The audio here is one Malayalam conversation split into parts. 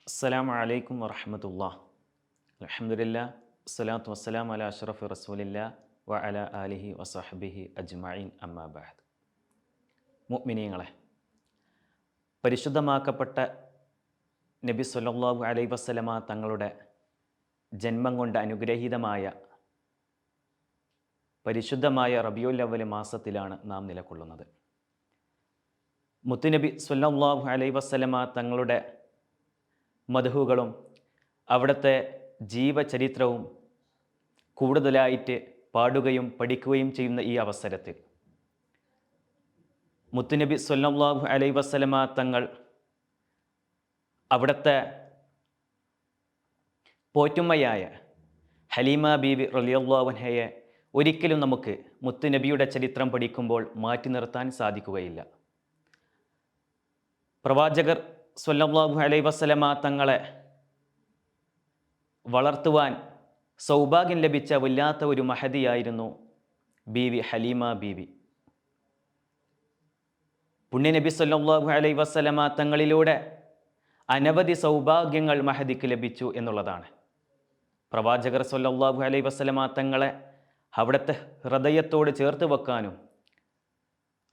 അസ്സലാമു അലൈക്കും വറഹ്മത്തുള്ളാഹി. അൽഹംദുലില്ലാഹ് വസ്സലാത്തു വസ്സലാമു അലാ അഷ്റഫി റസൂലില്ലാഹ് വ അലാ ആലിഹി വസഹ്ബിഹി അജ്മഈൻ അമ്മാ ബഅദ്. മുഅ്മിനീങ്ങളെ, പരിശുദ്ധമാക്കപ്പെട്ട നബി സ്വല്ലല്ലാഹു അലൈഹി വസല്ലമ തങ്ങളുടെ ജന്മം കൊണ്ട് അനുഗ്രഹീതമായ പരിശുദ്ധമായ റബീഉൽ അവ്വൽ മാസത്തിലാണ് നാം നിലകൊള്ളുന്നത്. മുത്തുനബി സ്വല്ലല്ലാഹു അലൈഹി വസല്ലമ തങ്ങളുടെ മദ്ഹുകളും അവിടുത്തെ ജീവചരിത്രവും കൂടുതലായിട്ട് പാടുകയും പഠിക്കുകയും ചെയ്യുന്ന ഈ അവസരത്തിൽ മുത്തുനബി സ്വല്ലല്ലാഹു അലൈഹി വസല്ലമ തങ്ങൾ അവിടുത്തെ പോറ്റുമ്മയായ ഹലീമ ബീവി റളിയല്ലാഹു അൻഹയെ ഒരിക്കലും നമുക്ക് മുത്തുനബിയുടെ ചരിത്രം പഠിക്കുമ്പോൾ മാറ്റി നിർത്താൻ സാധിക്കുകയില്ല. പ്രവാചകർ സ്വല്ലല്ലാഹു അലൈഹി വസല്ലമ തങ്ങളെ വളർത്തുവാൻ സൗഭാഗ്യം ലഭിച്ച വല്ലാത്ത ഒരു മഹദിയായിരുന്നു ബീവി ഹലീമ ബീവി. പുണ്യനബി സ്വല്ലല്ലാഹു അലൈഹി വസല്ലമ തങ്ങളിലൂടെ അനവധി സൗഭാഗ്യങ്ങൾ മഹദിക്ക് ലഭിച്ചു എന്നുള്ളതാണ്. പ്രവാചകർ സ്വല്ലല്ലാഹു അലൈഹി വസല്ലമ തങ്ങളെ അവിടുത്തെ ഹൃദയത്തോട് ചേർത്ത് വെക്കാനും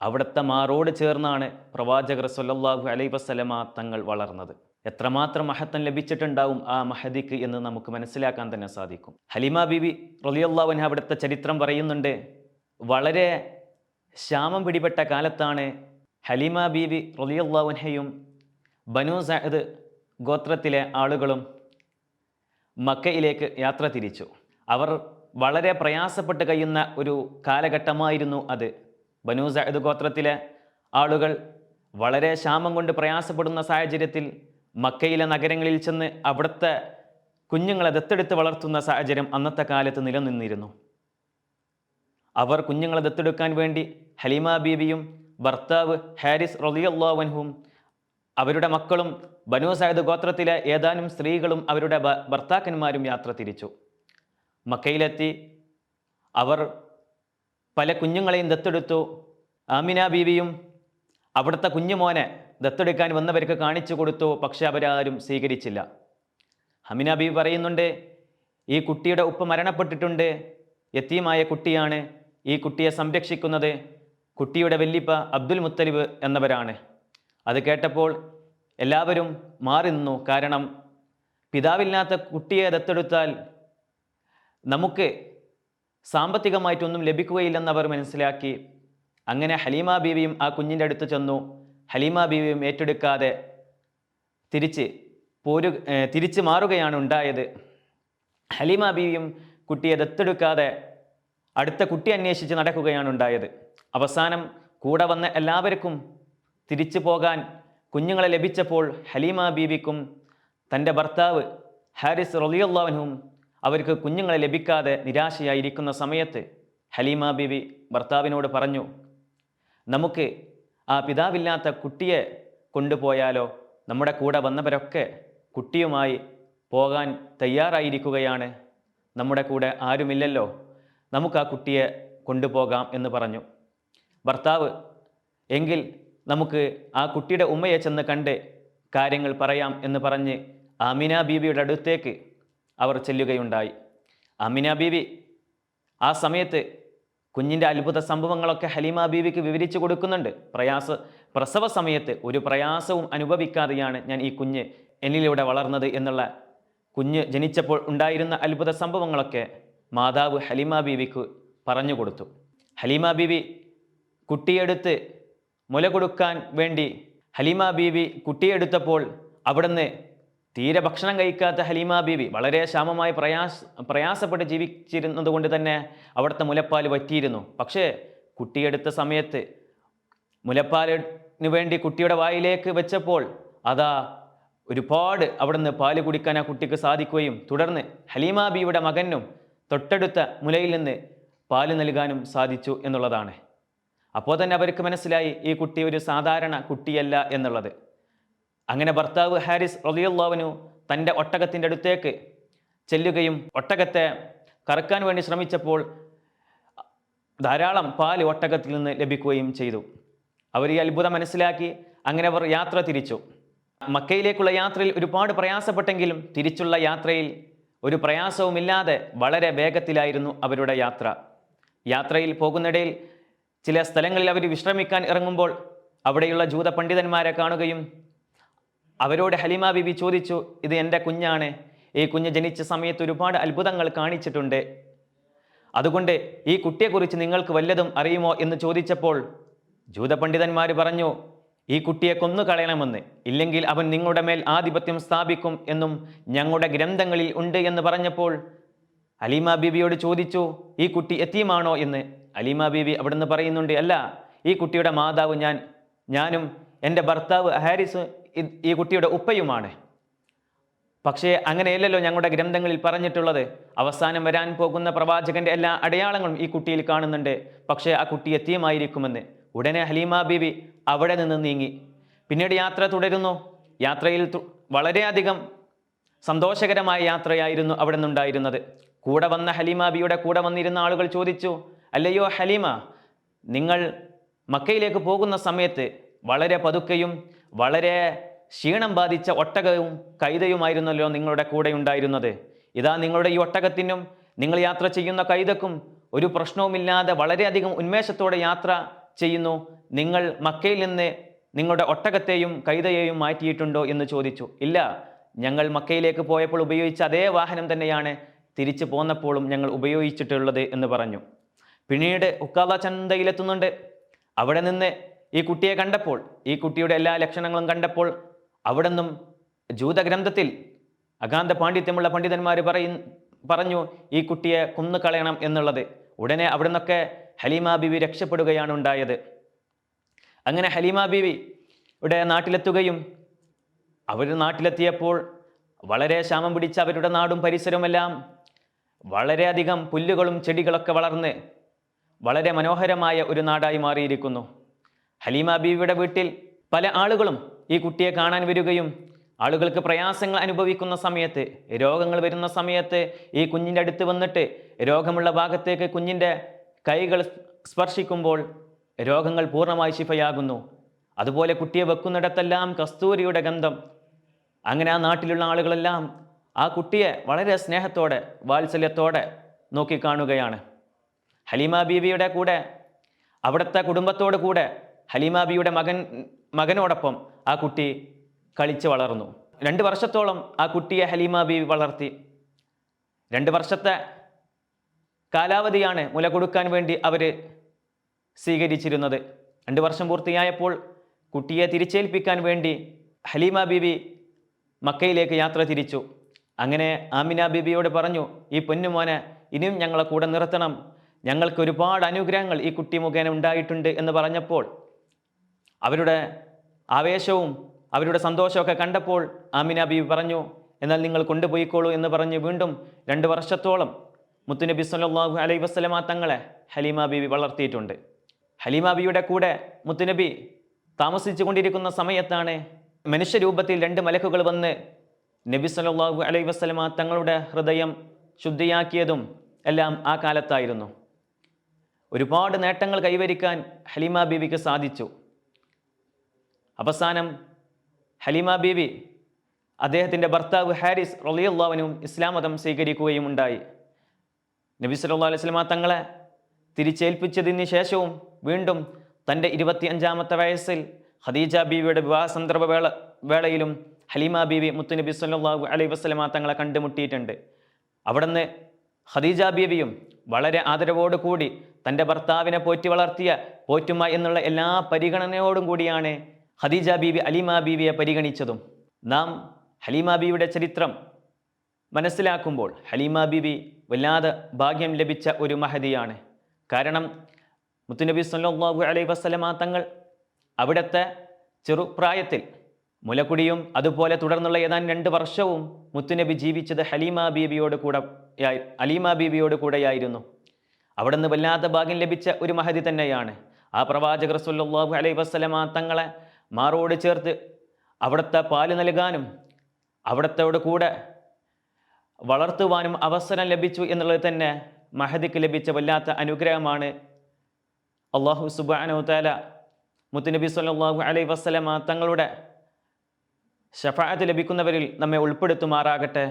അവിടുത്തെ മാറോട് ചേർന്നാണ് പ്രവാചകർ സ്വല്ലല്ലാഹു അലൈഹി വസല്ലമ തങ്ങൾ വളർന്നത്. എത്രമാത്രം മഹത്വം ലഭിച്ചിട്ടുണ്ടാവും ആ മഹദിക്ക് എന്ന് നമുക്ക് മനസ്സിലാക്കാൻ തന്നെ സാധിക്കും. ഹലീമ ബീവി റളിയല്ലാഹു അൻഹ അവിടുത്തെ ചരിത്രം പറയുന്നുണ്ട്. വളരെ ക്ഷാമം പിടിപെട്ട കാലത്താണ് ഹലീമ ബീവി റളിയല്ലാഹു അൻഹയും ബനൂ സഅദ് ഗോത്രത്തിലെ ആളുകളും മക്കയിലേക്ക് യാത്ര തിരിച്ചു. അവർ വളരെ പ്രയാസപ്പെട്ട് കഴിയുന്ന ഒരു കാലഘട്ടമായിരുന്നു അത്. ബനൂ സഅദ് ഗോത്രത്തിലെ ആളുകൾ വളരെ ക്ഷാമം കൊണ്ട് പ്രയാസപ്പെടുന്ന സാഹചര്യത്തിൽ മക്കയിലെ നഗരങ്ങളിൽ ചെന്ന് അവിടുത്തെ കുഞ്ഞുങ്ങളെ ദത്തെടുത്ത് വളർത്തുന്ന സാഹചര്യം അന്നത്തെ കാലത്ത് നിലനിന്നിരുന്നു. അവർ കുഞ്ഞുങ്ങളെ ദത്തെടുക്കാൻ വേണ്ടി ഹലീമ ബീവിയും ഭർത്താവ് ഹാരിസ് റളിയല്ലാഹു അൻഹും അവരുടെ മക്കളും ബനൂ സഅദ് ഗോത്രത്തിലെ ഏതാനും സ്ത്രീകളും അവരുടെ ഭർത്താക്കന്മാരും യാത്ര തിരിച്ചു. മക്കയിലെത്തി അവർ പല കുഞ്ഞുങ്ങളെയും ദത്തെടുത്തു. ആമിന ബീവിയും അവിടുത്തെ കുഞ്ഞുമോനെ ദത്തെടുക്കാൻ വന്നവർക്ക് കാണിച്ചു കൊടുത്തു. പക്ഷെ അവരാരും സ്വീകരിച്ചില്ല. ആമിന ബീവി പറയുന്നുണ്ട്, ഈ കുട്ടിയുടെ ഉപ്പ മരണപ്പെട്ടിട്ടുണ്ട്, യതീമായ കുട്ടിയാണ്, ഈ കുട്ടിയെ സംരക്ഷിക്കുന്നത് കുട്ടിയുടെ വല്ലിപ്പ അബ്ദുൽ മുത്തലിബ് എന്നവരാണ്. അത് കേട്ടപ്പോൾ എല്ലാവരും മാറി നിന്നു. കാരണം പിതാവില്ലാത്ത കുട്ടിയെ ദത്തെടുത്താൽ നമുക്ക് സാമ്പത്തികമായിട്ടൊന്നും ലഭിക്കുകയില്ലെന്ന് അവർ മനസ്സിലാക്കി. അങ്ങനെ ഹലീമ ബീവിയും ആ കുഞ്ഞിൻ്റെ അടുത്ത് ചെന്നു. ഹലീമ ബീവിയും ഏറ്റെടുക്കാതെ തിരിച്ച് മാറുകയാണ് ഉണ്ടായത്. ഹലീമ ബീവിയും കുട്ടിയെ ദത്തെടുക്കാതെ അടുത്ത കുട്ടി അന്വേഷിച്ച് നടക്കുകയാണ് ഉണ്ടായത്. അവസാനം കൂടെ വന്ന എല്ലാവർക്കും തിരിച്ചു പോകാൻ കുഞ്ഞുങ്ങളെ ലഭിച്ചപ്പോൾ ഹലീമ ബീവിക്കും തൻ്റെ ഭർത്താവ് ഹാരിസ് റളിയല്ലാഹു അൻഹും അവർക്ക് കുഞ്ഞുങ്ങളെ ലഭിക്കാതെ നിരാശയായിരിക്കുന്ന സമയത്ത് ഹലീമ ബീവി ഭർത്താവിനോട് പറഞ്ഞു, നമുക്ക് ആ പിതാവില്ലാത്ത കുട്ടിയെ കൊണ്ടുപോയാലോ? നമ്മുടെ കൂടെ വന്നവരൊക്കെ കുട്ടിയുമായി പോകാൻ തയ്യാറായിരിക്കുകയാണ്, നമ്മുടെ കൂടെ ആരുമില്ലല്ലോ, നമുക്ക് ആ കുട്ടിയെ കൊണ്ടുപോകാം എന്ന് പറഞ്ഞു. ഭർത്താവ്, എങ്കിൽ നമുക്ക് ആ കുട്ടിയുടെ ഉമ്മയെ ചെന്ന് കണ്ട് കാര്യങ്ങൾ പറയാം എന്ന് പറഞ്ഞ് ആമിന ബീവിയുടെ അടുത്തേക്ക് അവർ ചെല്ലുകയുണ്ടായി. ആമിന ബീവി ആ സമയത്ത് കുഞ്ഞിൻ്റെ അത്ഭുത സംഭവങ്ങളൊക്കെ ഹലീമ ബീവിക്ക് വിവരിച്ചു കൊടുക്കുന്നുണ്ട്. പ്രസവ സമയത്ത് ഒരു പ്രയാസവും അനുഭവിക്കാതെയാണ് ഞാൻ ഈ കുഞ്ഞ് എന്നിലൂടെ വളർന്നത് എന്നുള്ള കുഞ്ഞ് ജനിച്ചപ്പോൾ ഉണ്ടായിരുന്ന അത്ഭുത സംഭവങ്ങളൊക്കെ മാതാവ് ഹലീമ ബീവിക്ക് പറഞ്ഞു കൊടുത്തു. ഹലീമ ബീവി കുട്ടിയെടുത്ത് മുല കൊടുക്കാൻ വേണ്ടി ഹലീമ ബീവി കുട്ടിയെടുത്തപ്പോൾ അവിടുന്ന് തീരെ ഭക്ഷണം കഴിക്കാത്ത ഹലീമ ബീവി വളരെ ക്ഷാമമായി പ്രയാസപ്പെട്ട് ജീവിച്ചിരുന്നത് കൊണ്ട് തന്നെ അവിടുത്തെ മുലപ്പാൽ വറ്റിയിരുന്നു. പക്ഷേ കുട്ടിയെടുത്ത സമയത്ത് മുലപ്പാലിന് വേണ്ടി കുട്ടിയുടെ വായിലേക്ക് വെച്ചപ്പോൾ അതാ ഒരുപാട് അവിടുന്ന് പാല് കുടിക്കാൻ ആ കുട്ടിക്ക് സാധിക്കുകയും തുടർന്ന് ഹലീമ ബീവിയുടെ മകനും തൊട്ടടുത്ത മുലയിൽ നിന്ന് പാല് നൽകാനും സാധിച്ചു എന്നുള്ളതാണ്. അപ്പോൾ തന്നെ അവർക്ക് മനസ്സിലായി ഈ കുട്ടി ഒരു സാധാരണ കുട്ടിയല്ല എന്നുള്ളത്. അങ്ങനെ ഭർത്താവ് ഹാരിസ് റളിയല്ലാഹു അൻഹു തൻ്റെ ഒട്ടകത്തിൻ്റെ അടുത്തേക്ക് ചെല്ലുകയും ഒട്ടകത്തെ കറക്കാൻ വേണ്ടി ശ്രമിച്ചപ്പോൾ ധാരാളം പാല് ഒട്ടകത്തിൽ നിന്ന് ലഭിക്കുകയും ചെയ്തു. അവർ ഈ അത്ഭുതം മനസ്സിലാക്കി അങ്ങനെ അവർ യാത്ര തിരിച്ചു. മക്കയിലേക്കുള്ള യാത്രയിൽ ഒരുപാട് പ്രയാസപ്പെട്ടെങ്കിലും തിരിച്ചുള്ള യാത്രയിൽ ഒരു പ്രയാസവുമില്ലാതെ വളരെ വേഗത്തിലായിരുന്നു അവരുടെ യാത്ര. യാത്രയിൽ പോകുന്നിടയിൽ ചില സ്ഥലങ്ങളിൽ അവർ വിശ്രമിക്കാൻ ഇറങ്ങുമ്പോൾ അവിടെയുള്ള ജൂത പണ്ഡിതന്മാരെ കാണുകയും അവരോട് ഹലീമ ബീബി ചോദിച്ചു, ഇത് എൻ്റെ കുഞ്ഞാണ്, ഈ കുഞ്ഞ് ജനിച്ച സമയത്ത് ഒരുപാട് അത്ഭുതങ്ങൾ കാണിച്ചിട്ടുണ്ട്, അതുകൊണ്ട് ഈ കുട്ടിയെക്കുറിച്ച് നിങ്ങൾക്ക് വല്ലതും അറിയുമോ എന്ന് ചോദിച്ചപ്പോൾ ജൂത പണ്ഡിതന്മാർ പറഞ്ഞു, ഈ കുട്ടിയെ കൊന്നുകളയണമെന്ന്, ഇല്ലെങ്കിൽ അവൻ നിങ്ങളുടെ മേൽ ആധിപത്യം സ്ഥാപിക്കും എന്നും ഞങ്ങളുടെ ഗ്രന്ഥങ്ങളിൽ ഉണ്ട് എന്ന് പറഞ്ഞപ്പോൾ ഹലീമ ബീബിയോട് ചോദിച്ചു, ഈ കുട്ടി യതീമാണോ എന്ന്. ഹലീമ ബീബി അവിടുന്ന് പറയുന്നുണ്ട്, അല്ല, ഈ കുട്ടിയുടെ മാതാവ് ഞാനും എൻ്റെ ഭർത്താവ് ഹാരിസ് ഈ കുട്ടിയുടെ ഉപ്പയുമാണ്. പക്ഷേ അങ്ങനെയല്ലല്ലോ ഞങ്ങളുടെ ഗ്രന്ഥങ്ങളിൽ പറഞ്ഞിട്ടുള്ളത്. അവസാനം വരാൻ പോകുന്ന പ്രവാചകന്റെ എല്ലാ അടയാളങ്ങളും ഈ കുട്ടിയിൽ കാണുന്നുണ്ട്, പക്ഷേ ആ കുട്ടി യതീമായിരിക്കുമെന്ന്. ഉടനെ ഹലീമ ബീബി അവിടെ നിന്ന് നീങ്ങി. പിന്നീട് യാത്ര തുടരുന്നു. യാത്രയിൽ വളരെയധികം സന്തോഷകരമായ യാത്രയായിരുന്നു അവിടെ നിന്നുണ്ടായിരുന്നത്. കൂടെ വന്ന ഹലീമ ബീവിയുടെ കൂടെ വന്നിരുന്ന ആളുകൾ ചോദിച്ചു, അല്ലയോ ഹലീമ, നിങ്ങൾ മക്കയിലേക്ക് പോകുന്ന സമയത്ത് വളരെ പതുക്കെയും വളരെ ക്ഷീണം ബാധിച്ച ഒട്ടകവും കൈതയുമായിരുന്നല്ലോ നിങ്ങളുടെ കൂടെ ഉണ്ടായിരുന്നത്. ഇതാ നിങ്ങളുടെ ഈ ഒട്ടകത്തിനും നിങ്ങൾ യാത്ര ചെയ്യുന്ന കൈതക്കും ഒരു പ്രശ്നവുമില്ലാതെ വളരെയധികം ഉന്മേഷത്തോടെ യാത്ര ചെയ്യുന്നു. നിങ്ങൾ മക്കയിൽ നിന്ന് നിങ്ങളുടെ ഒട്ടകത്തെയും കൈതയെയും മാറ്റിയിട്ടുണ്ടോ എന്ന് ചോദിച്ചു. ഇല്ല, ഞങ്ങൾ മക്കയിലേക്ക് പോയപ്പോൾ ഉപയോഗിച്ച അതേ വാഹനം തന്നെയാണ് തിരിച്ചു പോന്നപ്പോഴും ഞങ്ങൾ ഉപയോഗിച്ചിട്ടുള്ളത് എന്ന് പറഞ്ഞു. പിന്നീട് ഉക്കാദ ചന്തയിലെത്തുന്നുണ്ട്. അവിടെ നിന്ന് ഈ കുട്ടിയെ കണ്ടപ്പോൾ, ഈ കുട്ടിയുടെ എല്ലാ ലക്ഷണങ്ങളും കണ്ടപ്പോൾ അവിടെ നിന്നും ജൂതഗ്രന്ഥത്തിൽ അഗാധ പാണ്ഡിത്യമുള്ള പണ്ഡിതന്മാർ പറഞ്ഞു ഈ കുട്ടിയെ കൊന്നുകളയണം എന്നുള്ളത്. ഉടനെ അവിടെ നിന്നൊക്കെ ഹലീമ ബീവി രക്ഷപ്പെടുകയാണ് ഉണ്ടായത്. അങ്ങനെ ഹലീമ ബീവി ഇവിടെ നാട്ടിലെത്തുകയും അവർ നാട്ടിലെത്തിയപ്പോൾ വളരെ ക്ഷാമം പിടിച്ച അവരുടെ നാടും പരിസരവുമെല്ലാം വളരെയധികം പുല്ലുകളും ചെടികളൊക്കെ വളർന്ന് വളരെ മനോഹരമായ ഒരു നാടായി മാറിയിരിക്കുന്നു. ഹലീമ ബീവിയുടെ വീട്ടിൽ പല ആളുകളും ഈ കുട്ടിയെ കാണാൻ വരികയും ആളുകൾക്ക് പ്രയാസങ്ങൾ അനുഭവിക്കുന്ന സമയത്ത്, രോഗങ്ങൾ വരുന്ന സമയത്ത് ഈ കുഞ്ഞിൻ്റെ അടുത്ത് വന്നിട്ട് രോഗമുള്ള ഭാഗത്തേക്ക് കുഞ്ഞിൻ്റെ കൈകൾ സ്പർശിക്കുമ്പോൾ രോഗങ്ങൾ പൂർണ്ണമായി ശിഫയാകുന്നു. അതുപോലെ കുട്ടിയെ വെക്കുന്നിടത്തെല്ലാം കസ്തൂരിയുടെ ഗന്ധം. അങ്ങനെ ആ നാട്ടിലുള്ള ആളുകളെല്ലാം ആ കുട്ടിയെ വളരെ സ്നേഹത്തോടെ വാത്സല്യത്തോടെ നോക്കിക്കാണുകയാണ്. ഹലീമ ബീവിയുടെ കൂടെ, അവിടുത്തെ കുടുംബത്തോട് കൂടെ ഹലീമ ബീവിയുടെ മകനോടൊപ്പം ആ കുട്ടി കളിച്ച് വളർന്നു. 2 വർഷത്തോളം ആ കുട്ടിയെ ഹലീമ ബീവി വളർത്തി. 2 വർഷത്തെ കാലാവധിയാണ് മുല കൊടുക്കാൻ വേണ്ടി അവർ സ്വീകരിച്ചിരുന്നത്. 2 വർഷം പൂർത്തിയായപ്പോൾ കുട്ടിയെ തിരിച്ചേൽപ്പിക്കാൻ വേണ്ടി ഹലീമ ബീവി മക്കയിലേക്ക് യാത്ര തിരിച്ചു. അങ്ങനെ ആമിന ബീബിയോട് പറഞ്ഞു, ഈ പൊന്നുമോനെ ഇനിയും ഞങ്ങളെ കൂടെ നിർത്തണം, ഞങ്ങൾക്ക് ഒരുപാട് അനുഗ്രഹങ്ങൾ ഈ കുട്ടി മുഖേന ഉണ്ടായിട്ടുണ്ട് എന്ന് പറഞ്ഞപ്പോൾ അവരുടെ ആവേശവും അവരുടെ സന്തോഷമൊക്കെ കണ്ടപ്പോൾ ആമിന ബീബി പറഞ്ഞു, എന്നാൽ നിങ്ങൾ കൊണ്ടുപോയിക്കോളൂ എന്ന് പറഞ്ഞ് വീണ്ടും 2 വർഷത്തോളം മുത്തുനബി സല്ലല്ലാഹു അലൈഹി വസല്ലമ തങ്ങളെ ഹലീമ ബീവി വളർത്തിയിട്ടുണ്ട്. ഹലീമ ബീവിയുടെ കൂടെ മുത്തുനബി താമസിച്ചു കൊണ്ടിരിക്കുന്ന സമയത്താണ് മനുഷ്യരൂപത്തിൽ 2 മലക്കുകൾ വന്ന് നബി സല്ലല്ലാഹു അലൈഹി വസല്ലമ തങ്ങളുടെ ഹൃദയം ശുദ്ധിയാക്കിയതും എല്ലാം ആ കാലത്തായിരുന്നു. ഒരുപാട് നേട്ടങ്ങൾ കൈവരിക്കാൻ ഹലീമ ബീവിക്ക് സാധിച്ചു. അവസാനം ഹലീമ ബീവി അദ്ദേഹത്തിൻ്റെ ഭർത്താവ് ഹാരിസ് റളിയല്ലാഹു അൻഹു ഇസ്ലാം മതം സ്വീകരിക്കുകയും ഉണ്ടായി. നബി സല്ലല്ലാഹു അലൈഹി വസല്ലമ തങ്ങളെ തിരിച്ചേൽപ്പിച്ചതിന് ശേഷവും വീണ്ടും തൻ്റെ 25-ാമത്തെ വയസ്സിൽ ഖദീജ ബീവിയുടെ വിവാഹ സന്ദർഭ വേളയിലും ഹലീമ ബീവി മുത്തുനബി സല്ലല്ലാഹു അലൈഹി വസല്ലമ തങ്ങളെ കണ്ടുമുട്ടിയിട്ടുണ്ട്. അവിടുന്ന് ഖദീജ ബീവിയും വളരെ ആദരവോടു കൂടി തൻ്റെ ഭർത്താവിനെ പോറ്റി വളർത്തിയ പോറ്റുമ്മ എന്നുള്ള എല്ലാ പരിഗണനയോടും കൂടിയാണ് ഖദീജ ബീവി ഹലീമ ബീവിയെ പരിഗണിച്ചതും. നാം ഹലീമ ബീവിയുടെ ചരിത്രം മനസ്സിലാക്കുമ്പോൾ ഹലീമ ബീവി വല്ലാതെ ഭാഗ്യം ലഭിച്ച ഒരു മഹദിയാണ്. കാരണം മുത്തുനബി സല്ലല്ലാഹു അലൈഹി വസല്ലമ തങ്ങൾ അവിടുത്തെ ചെറുപ്രായത്തിൽ മുലക്കുടിയും അതുപോലെ തുടർന്നുള്ള ഏതാനും 2 വർഷവും മുത്തുനബി ജീവിച്ചത് ഹലീമ ബീവിയോട് കൂടെയായിരുന്നു. അവിടുന്ന് വല്ലാത്ത ഭാഗ്യം ലഭിച്ച ഒരു മഹദി തന്നെയാണ്. ആ പ്രവാചകർ സല്ലല്ലാഹു അലൈഹി വസല്ലമ തങ്ങളെ മാറോട് ചേർത്ത് അവിടുത്തെ പാല് നൽകാനും അവിടുത്തോട് കൂടെ വളർത്തുവാനും അവസരം ലഭിച്ചു എന്നുള്ളത് തന്നെ മഹദിക്ക് ലഭിച്ച വല്ലാത്ത അനുഗ്രഹമാണ്. അല്ലാഹു സുബ്ഹാനഹു വ തആല മുത്തുനബി സല്ലല്ലാഹു അലൈഹി വസല്ലമ തങ്ങളുടെ ഷഫാഅത്ത് ലഭിക്കുന്നവരിൽ നമ്മെ ഉൾപ്പെടുത്തുമാറാകട്ടെ.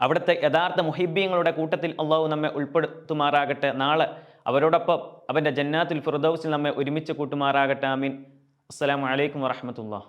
അവിടുത്തെ യഥാർത്ഥ മുഹിബ്ബീങ്ങളുടെ കൂട്ടത്തിൽ അള്ളാഹു നമ്മെ ഉൾപ്പെടുത്തുമാറാകട്ടെ. നാളെ അവരോടൊപ്പം അവൻ്റെ ജന്നാത്തുൽ ഫിർദൗസിൽ നമ്മെ ഒരുമിച്ച് കൂട്ടുമാറാകട്ടെ. ആമീൻ. അസ്സലാമു അലൈക്കും വറഹ്മത്തുള്ളാഹി.